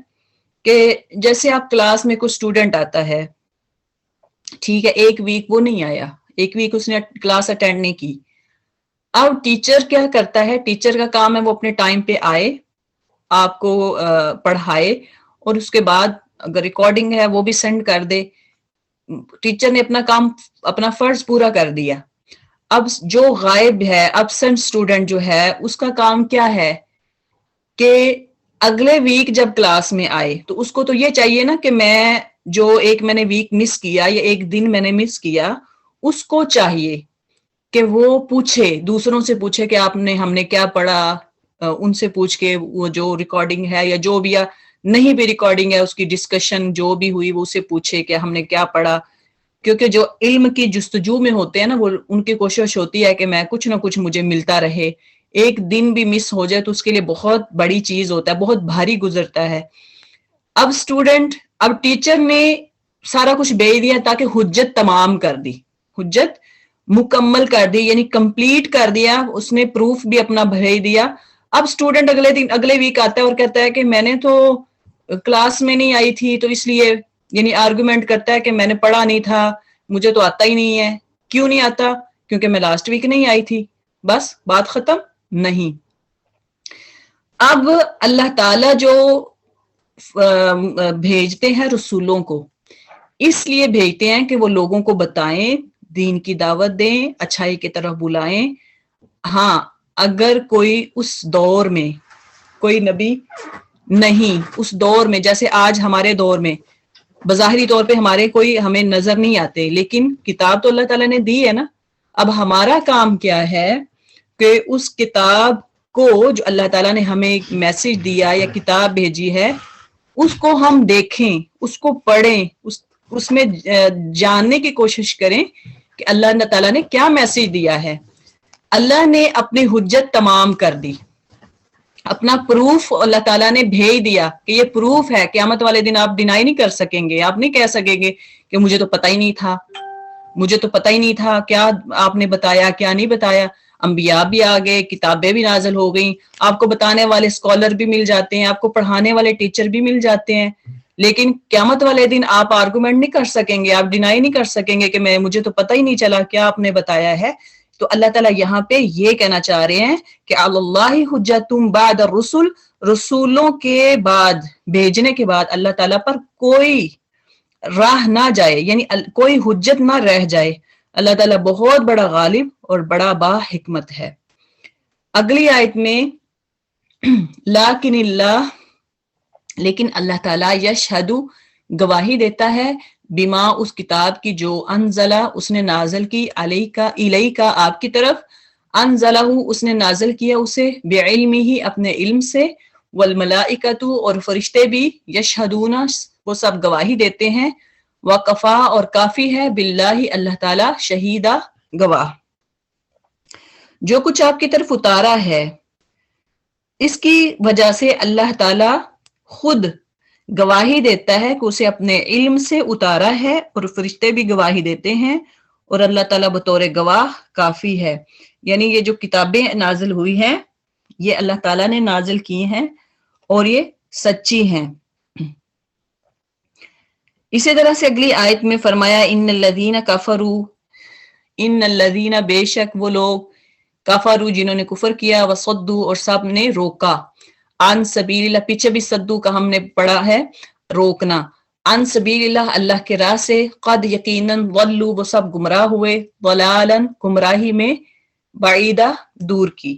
کہ جیسے آپ کلاس میں کوئی اسٹوڈنٹ آتا ہے، ٹھیک ہے، ایک ویک وہ نہیں آیا، ایک ویک اس نے کلاس اٹینڈ نہیں کی. اب ٹیچر کیا کرتا ہے؟ ٹیچر کا کام ہے وہ اپنے ٹائم پہ آئے، آپ کو پڑھائے، اور اس کے بعد اگر ریکارڈنگ ہے وہ بھی سینڈ کر دے. ٹیچر نے اپنا کام، اپنا فرض پورا کر دیا. اب جو غائب ہے، ابسنٹ اسٹوڈنٹ جو ہے، اس کا کام کیا ہے کہ اگلے ویک جب کلاس میں آئے تو اس کو تو یہ چاہیے نا کہ میں نے ویک مس کیا یا ایک دن میں نے مس کیا، اس کو چاہیے کہ وہ پوچھے، دوسروں سے پوچھے کہ ہم نے کیا پڑھا، ان سے پوچھ کے وہ جو ریکارڈنگ ہے یا جو بھی نہیں بھی ریکارڈنگ ہے اس کی ڈسکشن جو بھی ہوئی وہ اسے پوچھے کہ ہم نے کیا پڑھا. کیونکہ جو علم کی جستجو میں ہوتے ہیں نا، وہ ان کی کوشش ہوتی ہے کہ میں کچھ نہ کچھ مجھے ملتا رہے. ایک دن بھی مس ہو جائے تو اس کے لیے بہت بڑی چیز ہوتا ہے، بہت بھاری گزرتا ہے. اب ٹیچر نے سارا کچھ بھیج دیا تاکہ حجت تمام کر دی، حجت مکمل کر دی، یعنی کمپلیٹ کر دیا، اس نے پروف بھی اپنا بھیج دیا. اب اسٹوڈنٹ اگلے ویک آتا ہے اور کہتا ہے کہ میں نے تو کلاس میں نہیں آئی تھی، تو اس لیے یعنی آرگومنٹ کرتا ہے کہ میں نے پڑھا نہیں تھا، مجھے تو آتا ہی نہیں ہے. کیوں نہیں آتا؟ کیونکہ میں لاسٹ ویک نہیں آئی تھی. بس بات ختم نہیں. اب اللہ تعالیٰ جو بھیجتے ہیں رسولوں کو، اس لیے بھیجتے ہیں کہ وہ لوگوں کو بتائیں، دین کی دعوت دیں، اچھائی کی طرف بلائیں. ہاں، اگر کوئی اس دور میں کوئی نبی نہیں، اس دور میں جیسے آج ہمارے دور میں بظاہری طور پہ ہمیں نظر نہیں آتے، لیکن کتاب تو اللہ تعالیٰ نے دی ہے نا. اب ہمارا کام کیا ہے کہ اس کتاب کو جو اللہ تعالیٰ نے ہمیں میسج دیا یا کتاب بھیجی ہے، اس کو ہم دیکھیں، اس کو پڑھیں، اس میں جاننے کی کوشش کریں کہ اللہ تعالیٰ نے کیا میسج دیا ہے. اللہ نے اپنی حجت تمام کر دی، اپنا پروف اللہ تعالیٰ نے بھیج دیا کہ یہ پروف ہے. قیامت والے دن آپ ڈینائی نہیں کر سکیں گے، آپ نہیں کہہ سکیں گے کہ مجھے تو پتہ ہی نہیں تھا، مجھے تو پتہ ہی نہیں تھا کیا آپ نے بتایا کیا نہیں بتایا. انبیاء بھی آ گئے، کتابیں بھی نازل ہو گئیں، آپ کو بتانے والے اسکالر بھی مل جاتے ہیں، آپ کو پڑھانے والے ٹیچر بھی مل جاتے ہیں. لیکن قیامت والے دن آپ آرگومنٹ نہیں کر سکیں گے، آپ ڈینائی نہیں کر سکیں گے کہ مجھے تو پتہ ہی نہیں چلا کیا آپ نے بتایا ہے. تو اللہ تعالیٰ یہاں پہ یہ کہنا چاہ رہے ہیں کہ اللہ حجتم بعد الرسل، رسولوں کے بعد، بھیجنے کے بعد اللہ تعالیٰ پر کوئی راہ نہ جائے، یعنی کوئی حجت نہ رہ جائے. اللہ تعالیٰ بہت بڑا غالب اور بڑا با حکمت ہے. اگلی آیت میں لیکن اللہ تعالیٰ یشہد گواہی دیتا ہے، بما اس کتاب کی جو انزلہ اس نے نازل کی، الیکا آپ کی طرف، انزلہ اس نے نازل کیا اسے بعلمہ اپنے علم سے، والملائکۃ اور فرشتے بھی یشہدون وہ سب گواہی دیتے ہیں، وکفا اور کافی ہے باللہ اللہ تعالی شہیدہ گواہ۔ جو کچھ آپ کی طرف اتارا ہے اس کی وجہ سے اللہ تعالی خود گواہی دیتا ہے کہ اسے اپنے علم سے اتارا ہے، اور فرشتے بھی گواہی دیتے ہیں، اور اللہ تعالیٰ بطور گواہ کافی ہے۔ یعنی یہ جو کتابیں نازل ہوئی ہیں یہ اللہ تعالیٰ نے نازل کی ہیں اور یہ سچی ہیں۔ اسی طرح سے اگلی آیت میں فرمایا ان الذین کفروا، ان الذین بے شک وہ لوگ، کفروا جنہوں نے کفر کیا، وصدوا اور سب نے روکا، عن سبیل اللہ پیچھے بھی صدو کا ہم نے پڑھا ہے روکنا، عن سبیل اللہ اللہ کے راہ سے، قد یقیناً ضلوا وہ سب گمراہ ہوئے، ضلالا گمراہی میں، بعیدہ دور کی۔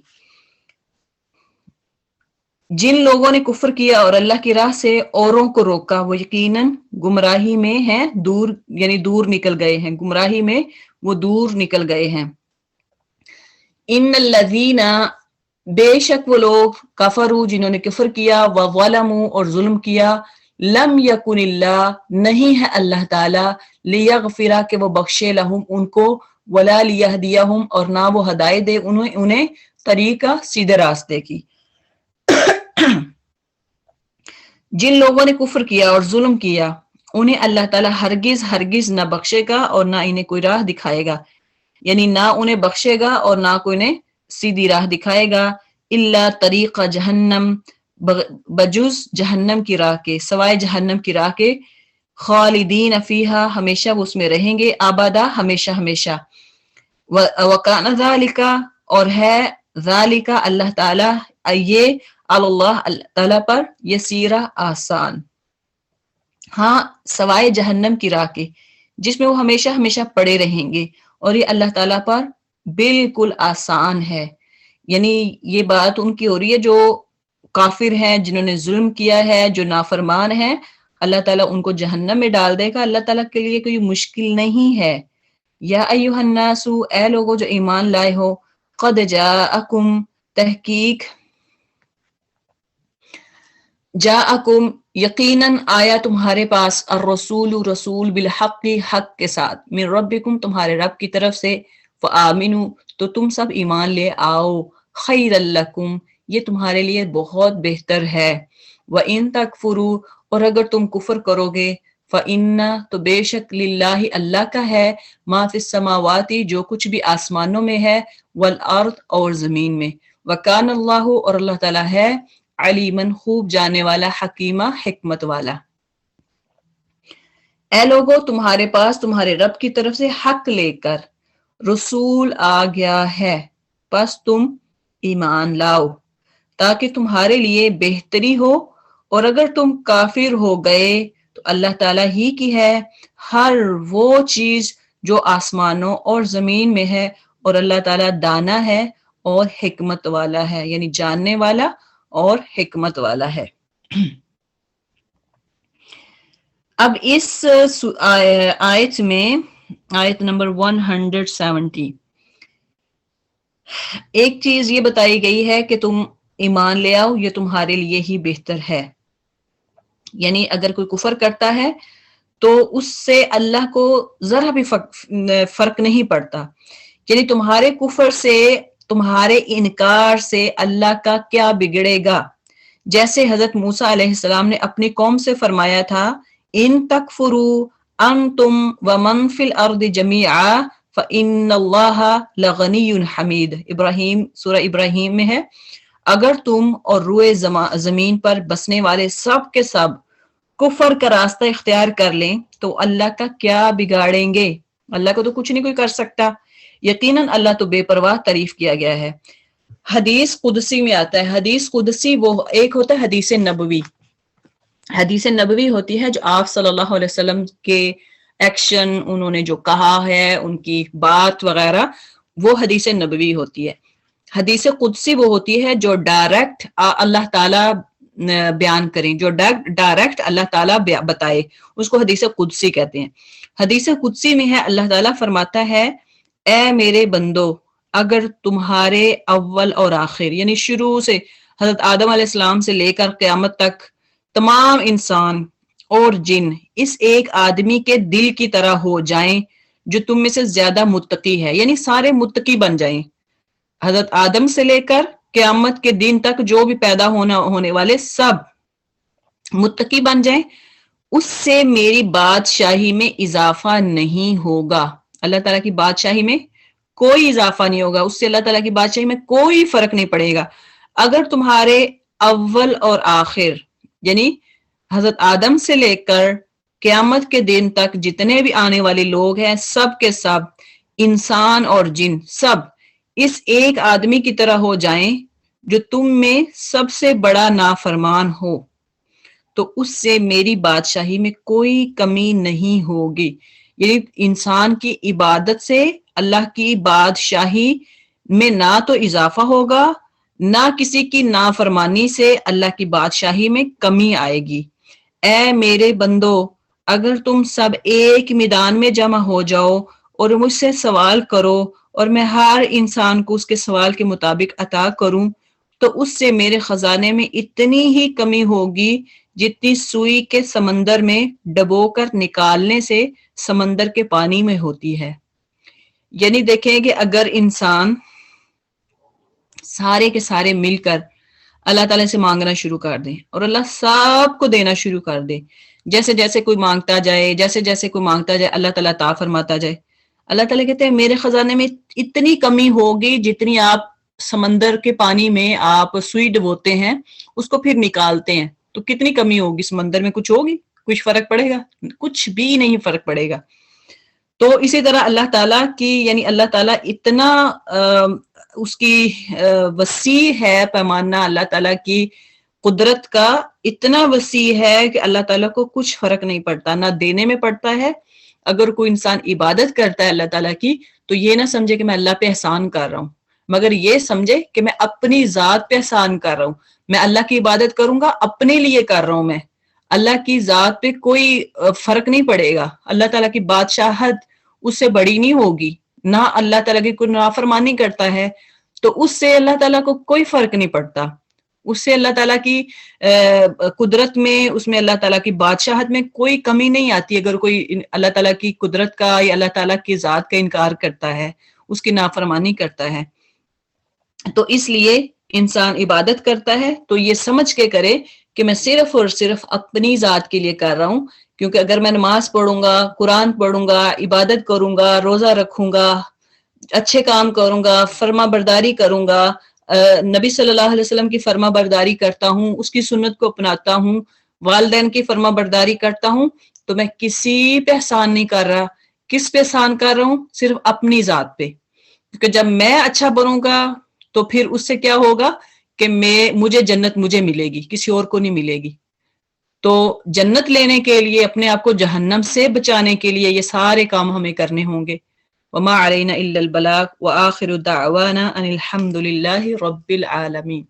جن لوگوں نے کفر کیا اور اللہ کی راہ سے اوروں کو روکا وہ یقیناً گمراہی میں ہیں، دور یعنی دور نکل گئے ہیں، گمراہی میں وہ دور نکل گئے ہیں۔ ان الذین بے شک وہ لوگ، کفروا جنہوں نے کفر کیا، وظلموا اور ظلم کیا، لم یکن اللہ نہیں ہے اللہ تعالی، لیغفر کہ وہ بخشے لہم ان کو، ولا لیہدیہم اور نہ وہ ہدایت دے انہیں طریقہ سیدھے راستے کی۔ جن لوگوں نے کفر کیا اور ظلم کیا انہیں اللہ تعالیٰ ہرگز ہرگز نہ بخشے گا اور نہ انہیں کوئی راہ دکھائے گا، یعنی نہ انہیں بخشے گا اور نہ کوئی انہیں سیدھی راہ دکھائے گا، الا طریق جہنم بجز جہنم کی راہ کے، سوائے جہنم کی راہ کے، خالدین فیہا ہمیشہ وہ اس میں رہیں گے، آبادہ ہمیشہ ہمیشہ، وکان ذالک اور ہے ذالک اللہ تعالیٰ یہ اللہ تعالیٰ پر یسیرہ آسان، ہاں سوائے جہنم کی راہ کے جس میں وہ ہمیشہ ہمیشہ پڑے رہیں گے، اور یہ اللہ تعالیٰ پر بالکل آسان ہے۔ یعنی یہ بات ان کی ہو رہی ہے جو کافر ہیں، جنہوں نے ظلم کیا ہے، جو نافرمان ہیں، اللہ تعالیٰ ان کو جہنم میں ڈال دے گا، اللہ تعالیٰ کے لیے کوئی مشکل نہیں ہے۔ یا ایھا الناس اے لوگو جو ایمان لائے ہو، قد جاءکم تحقیق جاءکم یقیناً آیا تمہارے پاس، الرسول رسول بالحق حق کے ساتھ، من ربکم تمہارے رب کی طرف سے، فآمنوا تو تم سب ایمان لے آؤ، خیر لکم یہ تمہارے لیے بہت بہتر ہے، وَإِن تکفروا اور اگر تم کفر کرو گے، فَإِنَّ تو بے شک للہ اللہ کا ہے، ما فی السماوات جو کچھ بھی آسمانوں میں ہے، والارض اور زمین میں، وکان اللہ اور اللہ تعالیٰ ہے، علیمن خوب جانے والا، حکیمہ حکمت والا۔ اے لوگو تمہارے پاس تمہارے رب کی طرف سے حق لے کر رسول آ گیا ہے، پس تم ایمان لاؤ تاکہ تمہارے لیے بہتری ہو، اور اگر تم کافر ہو گئے تو اللہ تعالیٰ ہی کی ہے ہر وہ چیز جو آسمانوں اور زمین میں ہے، اور اللہ تعالیٰ دانا ہے اور حکمت والا ہے، یعنی جاننے والا اور حکمت والا ہے۔ اب اس آیت میں آیت نمبر 170 ایک چیز یہ بتائی گئی ہے کہ تم ایمان لے آؤ، یہ تمہارے لیے ہی بہتر ہے۔ یعنی اگر کوئی کفر کرتا ہے تو اس سے اللہ کو ذرا بھی فرق نہیں پڑتا، یعنی تمہارے کفر سے، تمہارے انکار سے اللہ کا کیا بگڑے گا؟ جیسے حضرت موسیٰ علیہ السلام نے اپنی قوم سے فرمایا تھا، ان تکفروا انتم ومن فی الارض جمیعا فإن اللہ لغنی حمید، ابراہیم سورہ ابراہیم میں ہے، اگر تم اور روئے زمین پر بسنے والے سب کے سب کفر کا راستہ اختیار کر لیں تو اللہ کا کیا بگاڑیں گے؟ اللہ کو تو کچھ نہیں کوئی کر سکتا۔ یقیناً اللہ تو بے پرواہ تعریف کیا گیا ہے۔ حدیث قدسی میں آتا ہے، حدیث قدسی وہ ایک ہوتا ہے حدیث نبوی، حدیث نبوی ہوتی ہے جو آپ صلی اللہ علیہ وسلم کے ایکشن، انہوں نے جو کہا ہے، ان کی بات وغیرہ، وہ حدیث نبوی ہوتی ہے۔ حدیث قدسی وہ ہوتی ہے جو ڈائریکٹ اللہ تعالیٰ بیان کریں، جو ڈائریکٹ اللہ تعالیٰ بتائے، اس کو حدیث قدسی کہتے ہیں۔ حدیث قدسی میں ہے اللہ تعالیٰ فرماتا ہے، اے میرے بندو اگر تمہارے اول اور آخر یعنی شروع سے حضرت آدم علیہ السلام سے لے کر قیامت تک تمام انسان اور جن اس ایک آدمی کے دل کی طرح ہو جائیں جو تم میں سے زیادہ متقی ہے، یعنی سارے متقی بن جائیں، حضرت آدم سے لے کر قیامت کے دن تک جو بھی پیدا ہونے والے سب متقی بن جائیں، اس سے میری بادشاہی میں اضافہ نہیں ہوگا۔ اللہ تعالیٰ کی بادشاہی میں کوئی اضافہ نہیں ہوگا، اس سے اللہ تعالیٰ کی بادشاہی میں کوئی فرق نہیں پڑے گا۔ اگر تمہارے اول اور آخر یعنی حضرت آدم سے لے کر قیامت کے دن تک جتنے بھی آنے والے لوگ ہیں، سب کے سب انسان اور جن سب اس ایک آدمی کی طرح ہو جائیں جو تم میں سب سے بڑا نافرمان ہو، تو اس سے میری بادشاہی میں کوئی کمی نہیں ہوگی۔ یعنی انسان کی عبادت سے اللہ کی بادشاہی میں نہ تو اضافہ ہوگا، نہ کسی کی نافرمانی سے اللہ کی بادشاہی میں کمی آئے گی۔ اے میرے بندو، اگر تم سب ایک میدان میں جمع ہو جاؤ اور مجھ سے سوال کرو اور میں ہر انسان کو اس کے سوال کے مطابق عطا کروں، تو اس سے میرے خزانے میں اتنی ہی کمی ہوگی جتنی سوئی کے سمندر میں ڈبو کر نکالنے سے سمندر کے پانی میں ہوتی ہے۔ یعنی دیکھیں کہ اگر انسان سارے کے سارے مل کر اللہ تعالیٰ سے مانگنا شروع کر دیں اور اللہ سب کو دینا شروع کر دے، جیسے جیسے کوئی مانگتا جائے، جیسے جیسے کوئی مانگتا جائے اللہ تعالیٰ عطا فرماتا جائے، اللہ تعالیٰ کہتے ہیں میرے خزانے میں اتنی کمی ہوگی جتنی آپ سمندر کے پانی میں آپ سوئی ڈبوتے ہیں اس کو پھر نکالتے ہیں، تو کتنی کمی ہوگی سمندر میں؟ کچھ ہوگی؟ کچھ فرق پڑے گا؟ کچھ بھی نہیں فرق پڑے گا۔ تو اسی طرح اللہ تعالیٰ کی یعنی اللہ تعالیٰ اتنا اس کی وسیع ہے پیمانہ، اللہ تعالیٰ کی قدرت کا اتنا وسیع ہے کہ اللہ تعالیٰ کو کچھ فرق نہیں پڑتا، نہ دینے میں پڑتا ہے۔ اگر کوئی انسان عبادت کرتا ہے اللہ تعالیٰ کی تو یہ نہ سمجھے کہ میں اللہ پہ احسان کر رہا ہوں، مگر یہ سمجھے کہ میں اپنی ذات پہ احسان کر رہا ہوں۔ میں اللہ کی عبادت کروں گا اپنے لیے کر رہا ہوں، میں اللہ کی ذات پہ کوئی فرق نہیں پڑے گا، اللہ تعالیٰ کی بادشاہت اس سے بڑی نہیں ہوگی، نہ اللہ تعالیٰ کی کوئی نافرمانی کرتا ہے تو اس سے اللہ تعالیٰ کو کوئی فرق نہیں پڑتا، اس سے اللہ تعالیٰ کی قدرت میں، اس میں اللہ تعالیٰ کی بادشاہت میں کوئی کمی نہیں آتی اگر کوئی اللہ تعالیٰ کی قدرت کا یا اللہ تعالیٰ کی ذات کا انکار کرتا ہے، اس کی نافرمانی کرتا ہے۔ تو اس لیے انسان عبادت کرتا ہے تو یہ سمجھ کے کرے کہ میں صرف اور صرف اپنی ذات کے لیے کر رہا ہوں، کیونکہ اگر میں نماز پڑھوں گا، قرآن پڑھوں گا، عبادت کروں گا، روزہ رکھوں گا، اچھے کام کروں گا، فرما برداری کروں گا، نبی صلی اللہ علیہ وسلم کی فرما برداری کرتا ہوں، اس کی سنت کو اپناتا ہوں، والدین کی فرما برداری کرتا ہوں، تو میں کسی پہ احسان نہیں کر رہا۔ کس پہ احسان کر رہا ہوں؟ صرف اپنی ذات پہ، کیونکہ جب میں اچھا بنوں گا تو پھر اس سے کیا ہوگا کہ مجھے جنت مجھے ملے گی، کسی اور کو نہیں ملے گی۔ تو جنت لینے کے لیے، اپنے آپ کو جہنم سے بچانے کے لیے یہ سارے کام ہمیں کرنے ہوں گے۔ وما علینا الا البلاغ وآخر دعوانا ان الحمد للہ رب العالمین۔